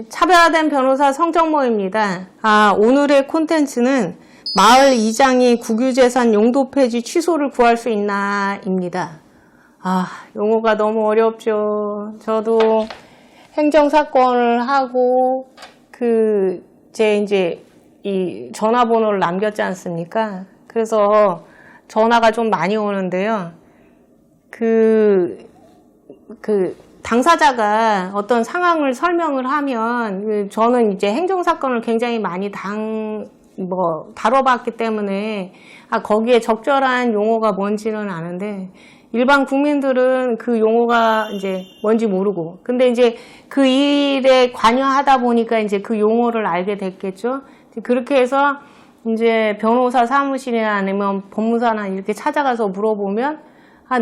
차별화된 변호사 성정모입니다. 오늘의 콘텐츠는 마을 이장이 국유재산 용도 폐지 취소를 구할 수 있나 입니다. 용어가 너무 어렵죠. 저도 행정사건을 하고 이제 이 전화번호를 남겼지 않습니까? 그래서 전화가 좀 많이 오는데요. 당사자가 어떤 상황을 설명을 하면 저는 이제 행정사건을 굉장히 많이 다뤄봤기 때문에 거기에 적절한 용어가 뭔지는 아는데 일반 국민들은 그 용어가 이제 뭔지 모르고 근데 이제 그 일에 관여하다 보니까 이제 그 용어를 알게 됐겠죠. 그렇게 해서 이제 변호사 사무실이나 아니면 법무사나 이렇게 찾아가서 물어보면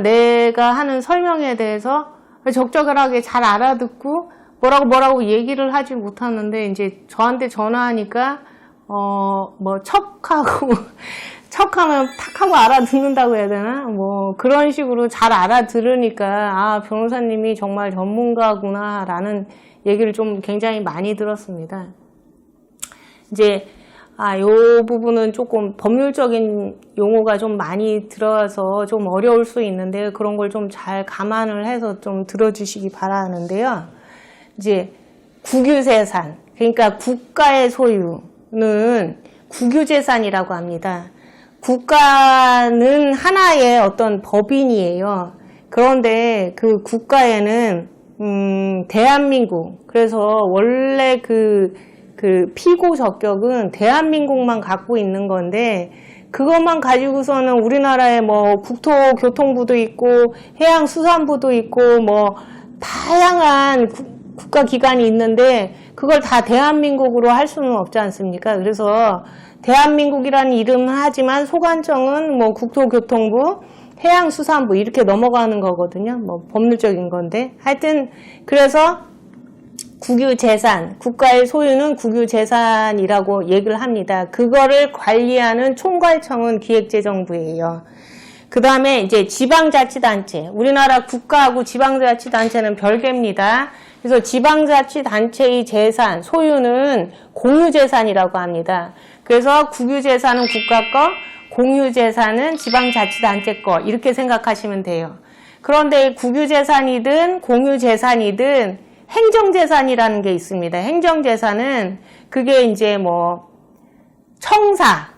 내가 하는 설명에 대해서 적절하게 잘 알아듣고 뭐라고 얘기를 하지 못하는데 이제 저한테 전화하니까 척하면 탁하고 알아듣는다고 해야 되나? 그런 식으로 잘 알아들으니까 변호사님이 정말 전문가구나 라는 얘기를 좀 굉장히 많이 들었습니다. 이제 요 부분은 조금 법률적인 용어가 좀 많이 들어서 좀 어려울 수 있는데 그런 걸 좀 잘 감안을 해서 좀 들어주시기 바라는데요. 이제 국유재산, 그러니까 국가의 소유는 국유재산이라고 합니다. 국가는 하나의 어떤 법인이에요. 그런데 그 국가에는 대한민국, 그래서 원래 그 피고 적격은 대한민국만 갖고 있는 건데 그것만 가지고서는 우리나라에 국토교통부도 있고 해양수산부도 있고 다양한 국가기관이 있는데 그걸 다 대한민국으로 할 수는 없지 않습니까? 그래서 대한민국이라는 이름은 하지만 소관청은 국토교통부, 해양수산부 이렇게 넘어가는 거거든요. 법률적인 건데 하여튼 그래서 국유재산, 국가의 소유는 국유재산이라고 얘기를 합니다. 그거를 관리하는 총괄청은 기획재정부예요. 그 다음에 이제 지방자치단체, 우리나라 국가하고 지방자치단체는 별개입니다. 그래서 지방자치단체의 재산, 소유는 공유재산이라고 합니다. 그래서 국유재산은 국가 거, 공유재산은 지방자치단체 거 이렇게 생각하시면 돼요. 그런데 국유재산이든 공유재산이든 행정재산이라는 게 있습니다. 행정재산은 그게 이제 청사,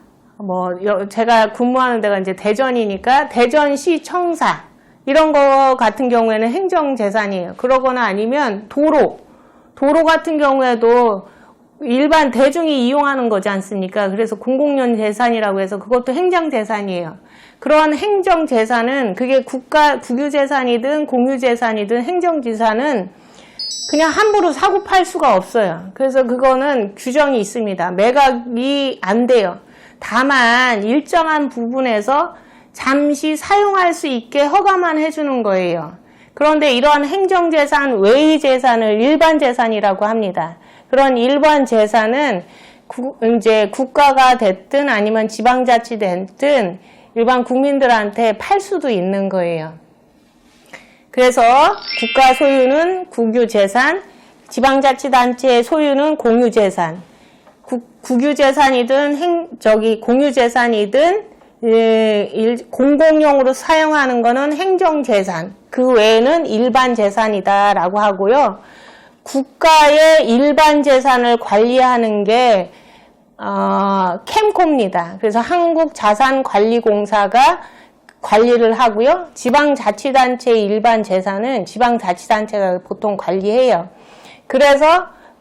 제가 근무하는 데가 이제 대전이니까 대전시 청사 이런 거 같은 경우에는 행정재산이에요. 그러거나 아니면 도로 같은 경우에도 일반 대중이 이용하는 거지 않습니까? 그래서 공공연 재산이라고 해서 그것도 행정재산이에요. 그런 행정재산은 그게 국유재산이든 공유재산이든 행정재산은 그냥 함부로 사고 팔 수가 없어요. 그래서 그거는 규정이 있습니다. 매각이 안 돼요. 다만 일정한 부분에서 잠시 사용할 수 있게 허가만 해주는 거예요. 그런데 이러한 행정재산 외의 재산을 일반재산이라고 합니다. 그런 일반재산은 이제 국가가 됐든 아니면 지방자치 됐든 일반 국민들한테 팔 수도 있는 거예요. 그래서 국가 소유는 국유재산, 지방자치단체의 소유는 공유재산, 국유재산이든 공유재산이든 공공용으로 사용하는 거는 행정재산, 그 외에는 일반재산이다라고 하고요. 국가의 일반재산을 관리하는 게 캠코입니다. 그래서 한국자산관리공사가 관리를 하고요. 지방자치단체의 일반 재산은 지방자치단체가 보통 관리해요. 그래서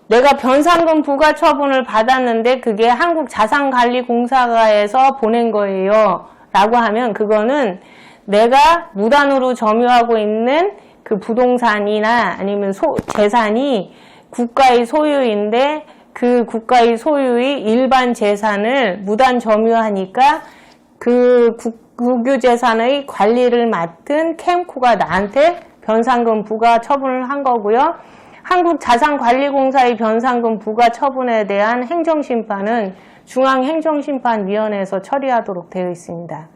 내가 변상금 부과 처분을 받았는데 그게 한국자산관리공사가에서 보낸 거예요. 라고 하면 그거는 내가 무단으로 점유하고 있는 그 부동산이나 아니면 재산이 국가의 소유인데 그 국가의 소유의 일반 재산을 무단 점유하니까 그 국유재산의 관리를 맡은 캠코가 나한테 변상금 부과 처분을 한 거고요. 한국자산관리공사의 변상금 부과 처분에 대한 행정심판은 중앙행정심판위원회에서 처리하도록 되어 있습니다.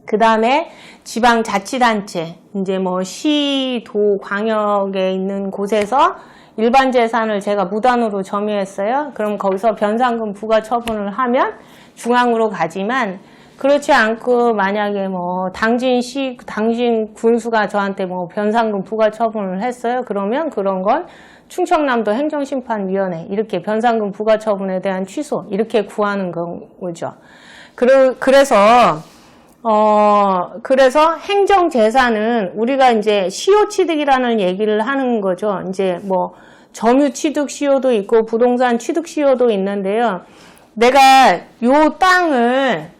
그 다음에 지방자치단체, 이제 뭐 시, 도, 광역에 있는 곳에서 일반 재산을 제가 무단으로 점유했어요. 그럼 거기서 변상금 부과 처분을 하면 중앙으로 가지만, 그렇지 않고 만약에 뭐 당진 군수가 저한테 뭐 변상금 부과 처분을 했어요. 그러면 그런 건 충청남도 행정심판위원회, 이렇게 변상금 부과 처분에 대한 취소, 이렇게 구하는 거죠. 그래서 행정재산은 우리가 이제 시효취득이라는 얘기를 하는 거죠. 이제 뭐 점유취득 시효도 있고 부동산 취득 시효도 있는데요. 내가 요 땅을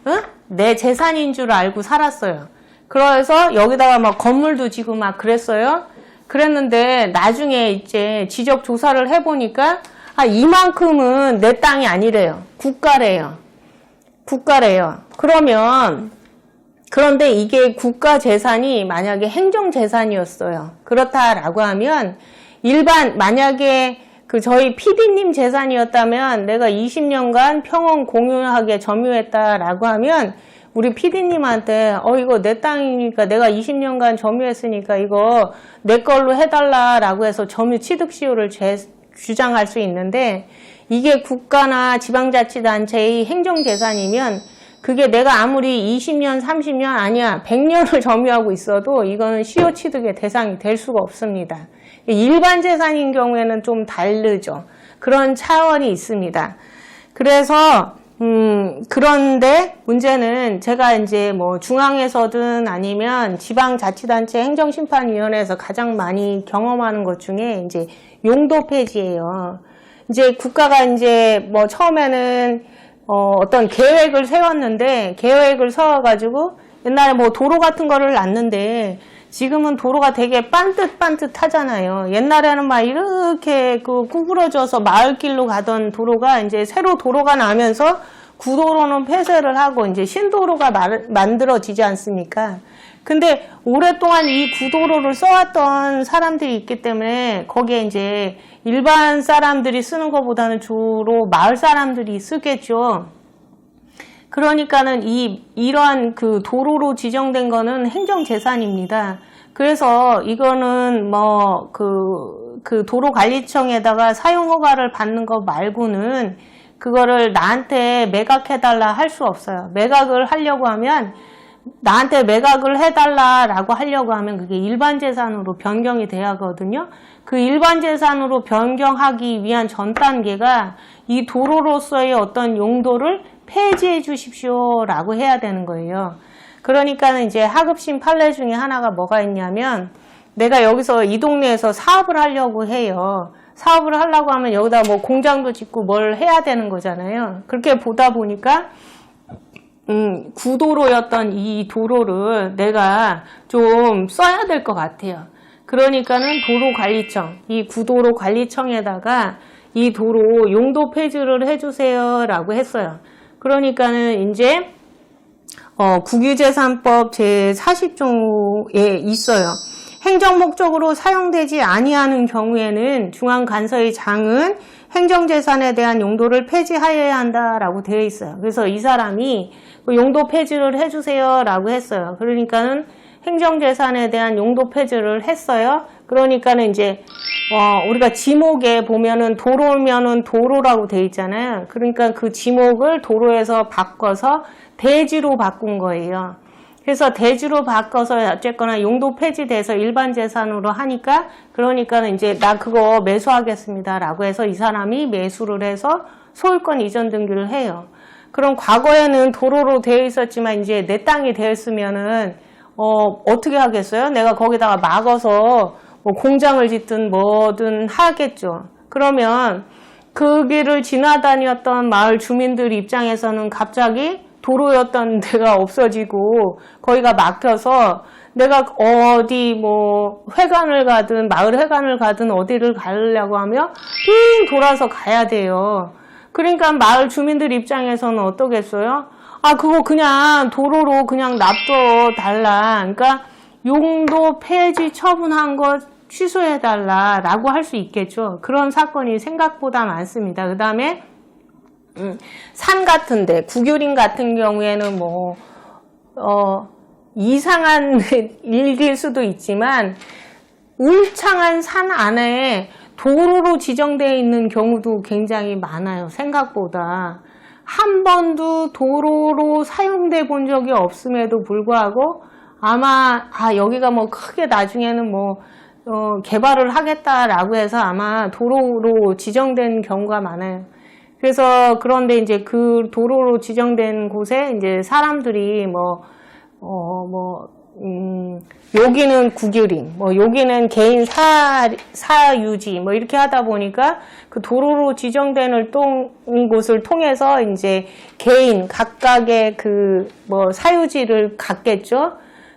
내 재산인 줄 알고 살았어요. 그래서 여기다가 막 건물도 지고 막 그랬어요. 그랬는데 나중에 이제 지적 조사를 해보니까 이만큼은 내 땅이 아니래요. 국가래요. 그런데 이게 국가 재산이 만약에 행정 재산이었어요. 그렇다라고 하면 만약에 저희 PD님 재산이었다면 내가 20년간 평온 공유하게 점유했다라고 하면 우리 PD님한테 이거 내 땅이니까 내가 20년간 점유했으니까 이거 내 걸로 해달라라고 해서 점유 취득 시효를 주장할 수 있는데, 이게 국가나 지방자치단체의 행정재산이면 그게 내가 아무리 20년, 30년 아니야 100년을 점유하고 있어도 이거는 시효 취득의 대상이 될 수가 없습니다. 일반 재산인 경우에는 좀 다르죠. 그런 차원이 있습니다. 그래서 그런데 문제는 제가 이제 뭐 중앙에서든 아니면 지방자치단체 행정심판위원회에서 가장 많이 경험하는 것 중에 이제 용도 폐지예요. 이제 국가가 이제 뭐 처음에는 어떤 계획을 세웠는데, 계획을 세워가지고 옛날에 뭐 도로 같은 거를 놨는데 지금은 도로가 되게 반듯하잖아요. 옛날에는 막 이렇게 구부러져서 마을길로 가던 도로가 이제 새로 도로가 나면서 구도로는 폐쇄를 하고 이제 신도로가 만들어지지 않습니까? 근데 오랫동안 이 구도로를 써왔던 사람들이 있기 때문에 거기에 이제 일반 사람들이 쓰는 것보다는 주로 마을 사람들이 쓰겠죠. 그러니까는 이러한 도로로 지정된 거는 행정재산입니다. 그래서 이거는 뭐 도로관리청에다가 사용허가를 받는 거 말고는 그거를 나한테 매각해달라 할 수 없어요. 매각을 하려고 하면 나한테 매각을 해달라라고 하려고 하면 그게 일반재산으로 변경이 돼야 하거든요. 그 일반재산으로 변경하기 위한 전 단계가 이 도로로서의 어떤 용도를 폐지해 주십시오라고 해야 되는 거예요. 그러니까는 이제 하급심 판례 중에 하나가 뭐가 있냐면, 내가 여기서 이 동네에서 사업을 하려고 해요. 사업을 하려고 하면 여기다 뭐 공장도 짓고 뭘 해야 되는 거잖아요. 그렇게 보다 보니까 구도로였던 이 도로를 내가 좀 써야 될 것 같아요. 그러니까는 도로관리청, 이 구도로관리청에다가 이 도로 용도 폐지를 해주세요 라고 했어요. 그러니까는 이제 국유재산법 제40조에 있어요. 행정목적으로 사용되지 아니하는 경우에는 중앙관서의 장은 행정재산에 대한 용도를 폐지하여야 한다라고 되어 있어요. 그래서 이 사람이 용도 폐지를 해주세요 라고 했어요. 그러니까는 행정재산에 대한 용도 폐지를 했어요. 그러니까는 이제 우리가 지목에 보면은 도로면은 도로라고 되어 있잖아요. 그러니까 그 지목을 도로에서 바꿔서 대지로 바꾼 거예요. 그래서 대지로 바꿔서 어쨌거나 용도 폐지돼서 일반 재산으로 하니까, 그러니까는 이제 나 그거 매수하겠습니다 라고 해서 이 사람이 매수를 해서 소유권 이전 등기를 해요. 그럼 과거에는 도로로 되어 있었지만 이제 내 땅이 되었으면은 어떻게 하겠어요? 내가 거기다가 막아서 뭐 공장을 짓든 뭐든 하겠죠. 그러면 그 길을 지나다녔던 마을 주민들 입장에서는 갑자기 도로였던 데가 없어지고 거기가 막혀서 내가 어디 뭐 회관을 가든 마을 회관을 가든 어디를 가려고 하면 빙 돌아서 가야 돼요. 그러니까 마을 주민들 입장에서는 어떠겠어요? 그거 그냥 도로로 그냥 놔둬 달라. 그러니까 용도 폐지 처분한 거 취소해달라 라고 할 수 있겠죠. 그런 사건이 생각보다 많습니다. 그 다음에 산 같은데, 국유림 같은 경우에는 이상한 일일 수도 있지만 울창한 산 안에 도로로 지정되어 있는 경우도 굉장히 많아요. 생각보다. 한 번도 도로로 사용돼 본 적이 없음에도 불구하고 아마 여기가 뭐 크게 나중에는 뭐 개발을 하겠다라고 해서 아마 도로로 지정된 경우가 많아요. 그래서 그런데 이제 그 도로로 지정된 곳에 이제 사람들이 여기는 국유림, 여기는 개인 사유지, 이렇게 하다 보니까 그 도로로 지정된 곳을 통해서 이제 개인 각각의 사유지를 갖겠죠.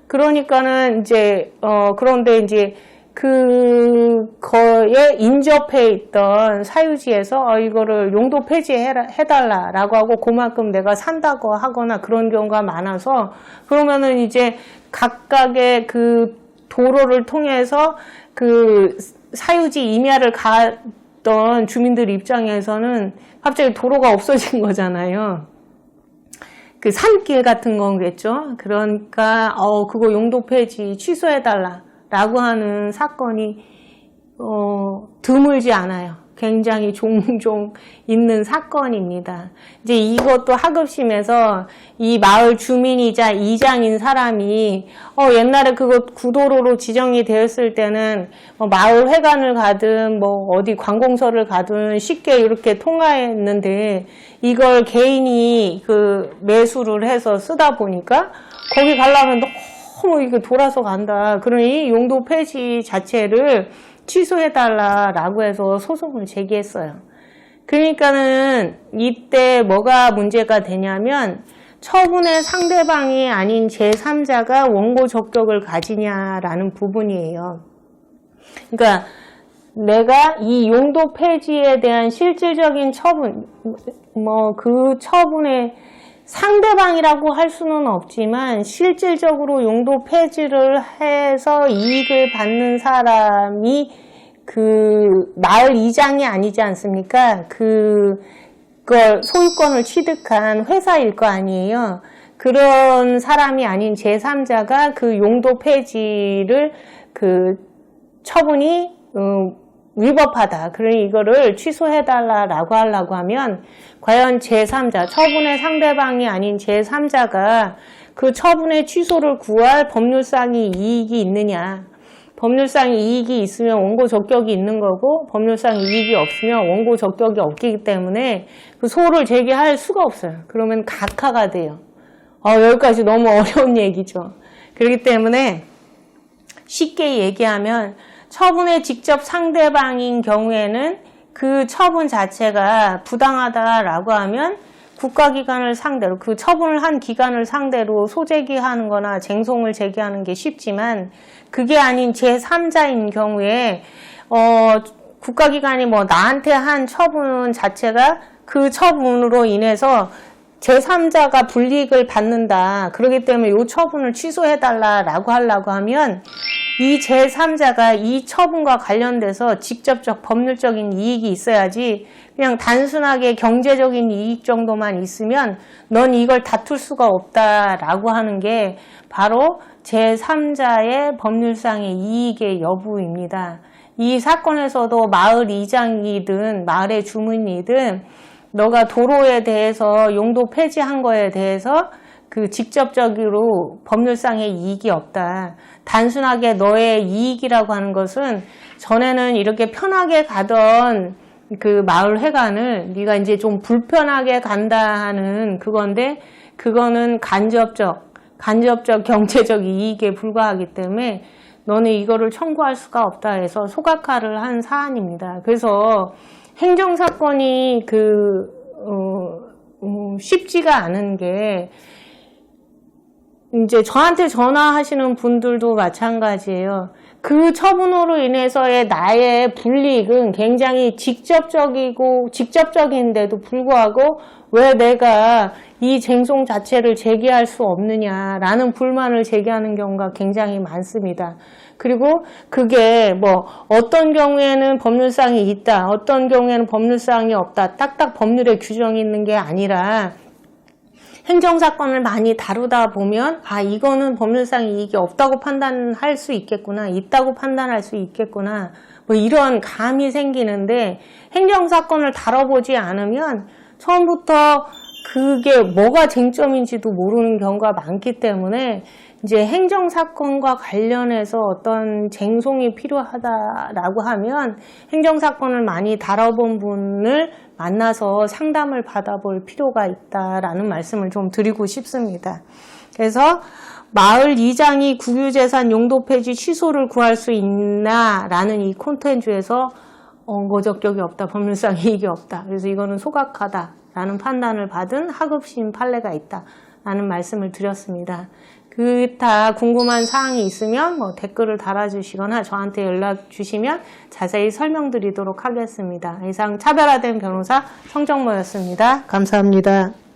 그러니까는 이제, 그런데 이제 그거에 인접해 있던 사유지에서 이거를 용도 폐지해달라라고 하고 그만큼 내가 산다고 하거나 그런 경우가 많아서 그러면은 이제 각각의 그 도로를 통해서 그 사유지 임야를 갔던 주민들 입장에서는 갑자기 도로가 없어진 거잖아요. 그 산길 같은 거겠죠. 그러니까 그거 용도 폐지 취소해달라. 라고 하는 사건이 드물지 않아요. 굉장히 종종 있는 사건입니다. 이제 이것도 하급심에서 이 마을 주민이자 이장인 사람이 옛날에 그거 구도로로 지정이 되었을 때는 마을 회관을 가든 어디 관공서를 가든 쉽게 이렇게 통과했는데 이걸 개인이 매수를 해서 쓰다 보니까 거기 가려면 너무 이거 돌아서 간다. 그러니 용도 폐지 자체를 취소해달라라고 해서 소송을 제기했어요. 그러니까는 이때 뭐가 문제가 되냐면 처분의 상대방이 아닌 제3자가 원고 적격을 가지냐라는 부분이에요. 그러니까 내가 이 용도 폐지에 대한 실질적인 처분, 그 처분의 상대방이라고 할 수는 없지만 실질적으로 용도 폐지를 해서 이익을 받는 사람이 그 마을 이장이 아니지 않습니까? 그걸 소유권을 취득한 회사일 거 아니에요. 그런 사람이 아닌 제3자가 그 용도 폐지를 처분이 위법하다. 그러니 이거를 취소해달라고 하려고 하면 과연 제3자, 처분의 상대방이 아닌 제3자가 그 처분의 취소를 구할 법률상의 이익이 있느냐. 법률상의 이익이 있으면 원고 적격이 있는 거고 법률상 이익이 없으면 원고 적격이 없기 때문에 그 소를 제기할 수가 없어요. 그러면 각하가 돼요. 여기까지 너무 어려운 얘기죠. 그렇기 때문에 쉽게 얘기하면 처분의 직접 상대방인 경우에는 그 처분 자체가 부당하다라고 하면 국가기관을 상대로 그 처분을 한 기관을 상대로 소제기하는 거나 쟁송을 제기하는 게 쉽지만 그게 아닌 제3자인 경우에 국가기관이 나한테 한 처분 자체가 그 처분으로 인해서 제3자가 불이익을 받는다. 그렇기 때문에 이 처분을 취소해달라고 하려고 하면 이 제3자가 이 처분과 관련돼서 직접적 법률적인 이익이 있어야지 그냥 단순하게 경제적인 이익 정도만 있으면 넌 이걸 다툴 수가 없다라고 하는 게 바로 제3자의 법률상의 이익의 여부입니다. 이 사건에서도 마을 이장이든 마을의 주민이든 너가 도로에 대해서 용도 폐지한 거에 대해서 그 직접적으로 법률상의 이익이 없다. 단순하게 너의 이익이라고 하는 것은 전에는 이렇게 편하게 가던 그 마을 회관을 네가 이제 좀 불편하게 간다 하는 그건데 그거는 간접적 경제적 이익에 불과하기 때문에 너는 이거를 청구할 수가 없다 해서 소각화를 한 사안입니다. 그래서 행정사건이 쉽지가 않은 게 이제 저한테 전화하시는 분들도 마찬가지예요. 그 처분으로 인해서의 나의 불이익은 굉장히 직접적인데도 불구하고 왜 내가 이 쟁송 자체를 제기할 수 없느냐라는 불만을 제기하는 경우가 굉장히 많습니다. 그리고 그게 어떤 경우에는 법률상이 있다, 어떤 경우에는 법률상이 없다, 딱딱 법률에 규정이 있는 게 아니라 행정사건을 많이 다루다 보면 아 이거는 법률상 이익이 없다고 판단할 수 있겠구나, 있다고 판단할 수 있겠구나, 뭐 이런 감이 생기는데 행정사건을 다뤄보지 않으면 처음부터 그게 뭐가 쟁점인지도 모르는 경우가 많기 때문에 이제 행정사건과 관련해서 어떤 쟁송이 필요하다라고 하면 행정사건을 많이 다뤄본 분을 만나서 상담을 받아볼 필요가 있다라는 말씀을 좀 드리고 싶습니다. 그래서 마을 이장이 국유재산 용도 폐지 취소를 구할 수 있나라는 이 콘텐츠에서 원고적격이 없다, 법률상 이익이 없다, 그래서 이거는 소각하다라는 판단을 받은 하급심 판례가 있다라는 말씀을 드렸습니다. 기타 궁금한 사항이 있으면 뭐 댓글을 달아주시거나 저한테 연락 주시면 자세히 설명드리도록 하겠습니다. 이상 차별화된 변호사 성정모였습니다. 감사합니다.